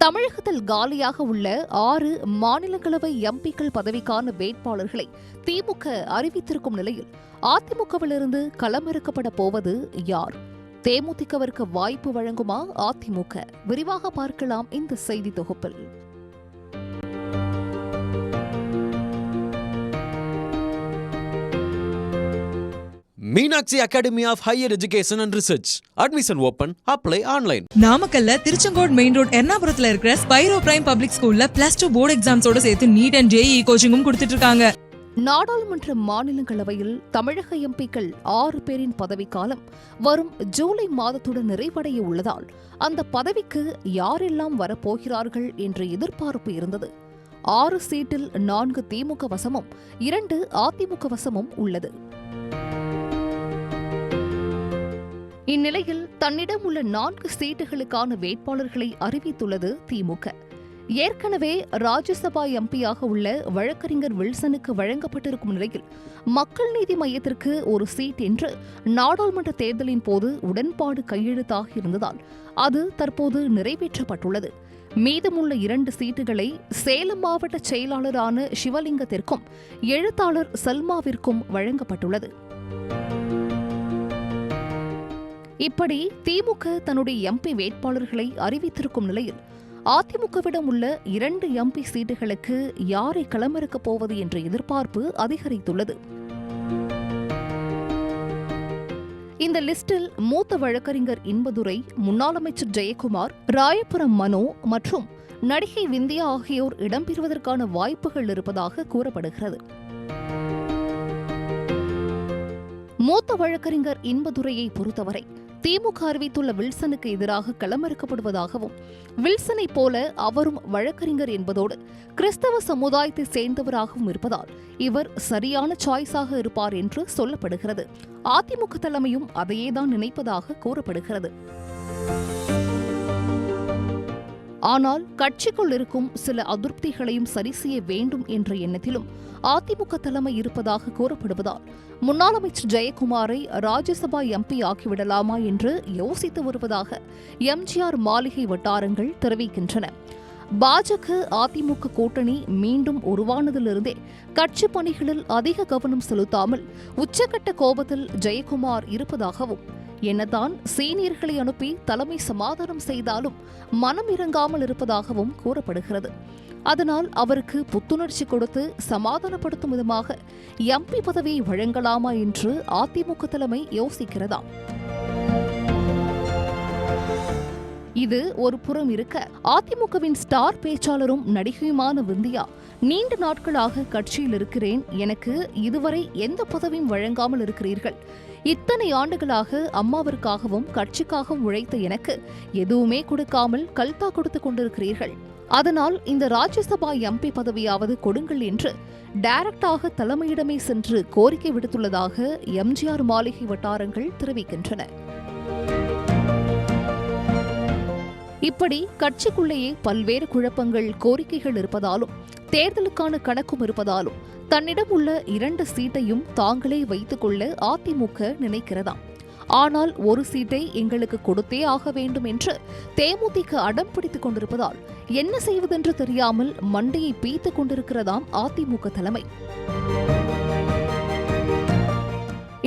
தமிழகத்தில் காலியாக உள்ள 6 மாநிலங்களவை எம்பிக்கள் பதவிக்கான வேட்பாளர்களை திமுக அறிவித்திருக்கும் நிலையில் அதிமுகவிலிருந்து களமிறக்கப்பட போவது யார்? தேமுதிகவிற்கு வாய்ப்பு வழங்குமா அதிமுக? விரிவாக பார்க்கலாம் இந்த செய்தி தொகுப்பில். Meenakshi academy of higher education and research. Admission open. Apply online. நாமக்கல்ல திருச்செங்கோடு மெயின் ரோட் எர்ணாபுரத்துல இருக்கிற ஸ்பைரோ பிரைம் பப்ளிக் ஸ்கூல்ல +2 போர்டு எக்ஸாம்ஸோட சேர்த்து நீட் அண்ட் JEE கோச்சிங்கும் கொடுத்துட்டு இருக்காங்க. நாடாளுமன்ற மாநிலங்களவையில் தமிழக எம்பிக்கள் 6 பேரின் பதவிக்காலம் வரும் ஜூலை மாதத்துடன் நிறைவடைய உள்ளதால் அந்த பதவிக்கு யாரெல்லாம் வரப்போகிறார்கள் என்ற எதிர்பார்ப்பு இருந்தது. 6 சீட்டில் 4 திமுக வசமும் 2 அதிமுக வசமும் உள்ளது. இந்நிலையில் தன்னிடம் உள்ள 4 சீட்டுகளுக்கான வேட்பாளர்களை அறிவித்துள்ளது திமுக. ஏற்கனவே ராஜ்யசபா எம்பியாக உள்ள வழக்கறிஞர் வில்சனுக்கு வழங்கப்பட்டிருக்கும் நிலையில் மக்கள் நீதி மய்யத்திற்கு ஒரு சீட் என்று நாடாளுமன்ற தேர்தலின் போது உடன்பாடு கையெழுத்தாக இருந்ததால் அது தற்போது நிறைவேற்றப்பட்டுள்ளது. மீதமுள்ள 2 சீட்டுகளை சேலம் மாவட்ட செயலாளரான சிவலிங்கத்திற்கும் எழுத்தாளர் சல்மாவிற்கும் வழங்கப்பட்டுள்ளது. இப்படி திமுக தன்னுடைய எம்பி வேட்பாளர்களை அறிவித்திருக்கும் நிலையில் அதிமுகவிடம் உள்ள 2 எம்பி சீட்டுகளுக்கு யாரை களமிறக்கப் போவது என்ற எதிர்பார்ப்பு அதிகரித்துள்ளது. இந்த லிஸ்டில் மூத்த வழக்கறிஞர் இன்பதுரை, முன்னாள் அமைச்சர் ஜெயக்குமார், ராயபுரம் மனோ மற்றும் நடிகை விந்தியா ஆகியோர் இடம்பெறுவதற்கான வாய்ப்புகள் இருப்பதாக கூறப்படுகிறது. மூத்த வழக்கறிஞர் இன்பதுரையை பொறுத்தவரை திமுக அறிவித்துள்ள வில்சனுக்கு எதிராக களமிறக்கப்படுவதாகவும், வில்சனை போல அவரும் வழக்கறிஞர் என்பதோடு கிறிஸ்தவ சமுதாயத்தை சேர்ந்தவராகவும் இருப்பதால் இவர் சரியான சாய்ஸாக இருப்பார் என்று சொல்லப்படுகிறது. அதிமுக தலைமையும் அதையேதான் நினைப்பதாக கூறப்படுகிறது. ஆனால் கட்சிக்குள் இருக்கும் சில அதிருப்திகளையும் சரி செய்ய வேண்டும் என்ற எண்ணத்திலும் அதிமுக தலைமை இருப்பதாக கூறப்படுவதால் முன்னாள் அமைச்சர் ஜெயக்குமாரை ராஜ்யசபா எம்பி ஆக்கிவிடலாமா என்று யோசித்து வருவதாக எம்ஜிஆர் மாளிகை வட்டாரங்கள் தெரிவிக்கின்றன. பாஜக அதிமுக கூட்டணி மீண்டும் உருவானதிலிருந்தே கட்சி பணிகளில் அதிக கவனம் செலுத்தாமல் உச்சகட்ட கோபத்தில் ஜெயக்குமார் இருப்பதாகவும், என்னதான் சீனியர்களை அனுப்பி தலைமை சமாதானம் செய்தாலும் மனம் இறங்காமல் இருப்பதாகவும் கூறப்படுகிறது. அதனால் அவருக்கு புத்துணர்ச்சி கொடுத்து சமாதானப்படுத்தும் விதமாக எம்பி பதவியை வழங்கலாமா என்று அதிமுக தலைமை யோசிக்கிறதா? இது ஒரு புறம் இருக்க, அதிமுகவின் ஸ்டார் பேச்சாளரும் நடிகையுமான விந்தியா நீண்ட நாட்களாக கட்சியில் இருக்கிறேன், எனக்கு இதுவரை எந்த பதவியும் வழங்காமல் இருக்கிறீர்கள், இத்தனை ஆண்டுகளாக அம்மாவிற்காகவும் கட்சிக்காகவும் உழைத்த எனக்கு எதுவுமே கொடுக்காமல் கல்தா கொடுத்துக் கொண்டிருக்கிறீர்கள், அதனால் இந்த ராஜ்யசபா எம்பி பதவியாவது கொடுங்கள் என்று டைரக்டாக தலைமையிடமே சென்று கோரிக்கை விடுத்துள்ளதாக எம்ஜிஆர் மாளிகை வட்டாரங்கள் தெரிவிக்கின்றன. இப்படி கட்சிக்குள்ளேயே பல்வேறு குழப்பங்கள், கோரிக்கைகள் இருப்பதாலும் தேர்தலுக்கான கணக்கும் இருப்பதாலும் தன்னிடம் உள்ள 2 சீட்டையும் தாங்களே வைத்துக் கொள்ள அதிமுக நினைக்கிறதாம். ஆனால் ஒரு சீட்டை எங்களுக்கு கொடுத்தே ஆக வேண்டும் என்று தேமுதிக அடம் பிடித்துக் கொண்டிருப்பதால் என்ன செய்வதென்று தெரியாமல் மண்டையை பீத்துக் கொண்டிருக்கிறதாம் அதிமுக தலைமை.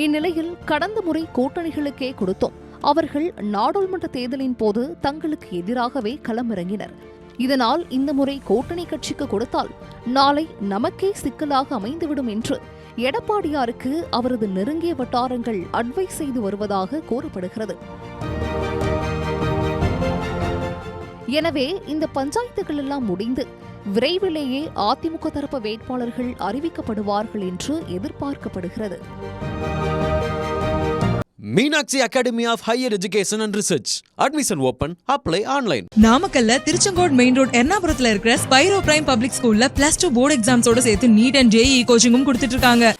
இந்நிலையில் கடந்த முறை கூட்டணிகளுக்கே கொடுத்தோம், அவர்கள் நாடாளுமன்ற தேர்தலின் போது தங்களுக்கு எதிராகவே களமிறங்கினர். இதனால் இந்த முறை கூட்டணி கட்சிக்கு கொடுத்தால் நாளை நமக்கே சிக்கலாக அமைந்துவிடும் என்று எடப்பாடியாருக்கு அவரது நெருங்கிய வட்டாரங்கள் அட்வைஸ் செய்து வருவதாக கூறப்படுகிறது. எனவே இந்த பஞ்சாயத்துகள் எல்லாம் முடிந்து விரைவிலேயே அதிமுக தரப்பு வேட்பாளர்கள் அறிவிக்கப்படுவார்கள் என்று எதிர்பார்க்கப்படுகிறது. Meenakshi academy of higher education and research. Admission open. Apply online. நாமக்கல்ல திருச்செங்கோடு மெயின் ரோட் எர்ணாபுரத்துல இருக்கிற ஸ்பைரோ பிரைம் பப்ளிக் ஸ்கூல்ல +2 போர்டு எக்ஸாம்ஸோட சேர்த்து நீட் அண்ட் JEE கோச்சிங்கும் கொடுத்துட்டு இருக்காங்க.